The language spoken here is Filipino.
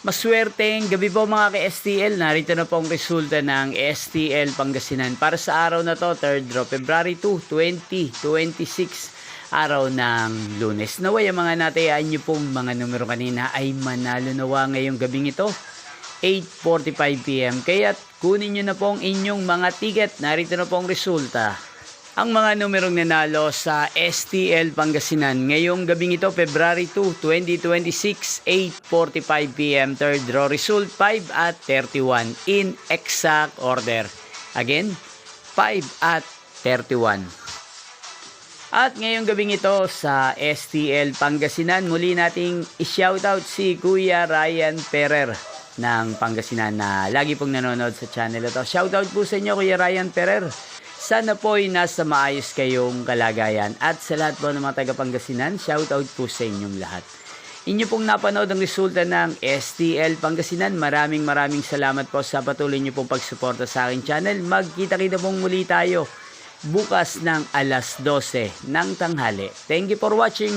Maswerteng gabi po mga ka-STL. Narito na po ang resulta ng STL Pangasinan para sa araw na to, 3rd February 2, 2026, araw ng Lunes. Naway ang mga natayaan nyo pong mga numero kanina ay manalo nawa ngayong gabing ito, 8:45 PM. Kaya kunin nyo na po ang inyong mga ticket. Narito na po ang resulta. Ang mga numerong nanalo sa STL Pangasinan ngayong gabing ito, February 2, 2026, 8:45 PM. Third draw result, 5 at 31 in exact order. Again, 5 at 31. At ngayong gabing ito sa STL Pangasinan, muli nating i-shoutout si Kuya Ryan Ferrer ng Pangasinan na lagi pong nanonood sa channel ito. Shoutout po sa inyo, Kuya Ryan Ferrer. Sana po ay nasa maayos kayong kalagayan. At sa lahat po ng mga taga Pangasinan, shoutout po sa inyong lahat. Inyo pong napanood ang resulta ng STL Pangasinan. Maraming salamat po sa patuloy nyo pong pagsuporta sa aking channel. Magkita-kita pong muli tayo bukas ng alas 12 ng tanghali. Thank you for watching.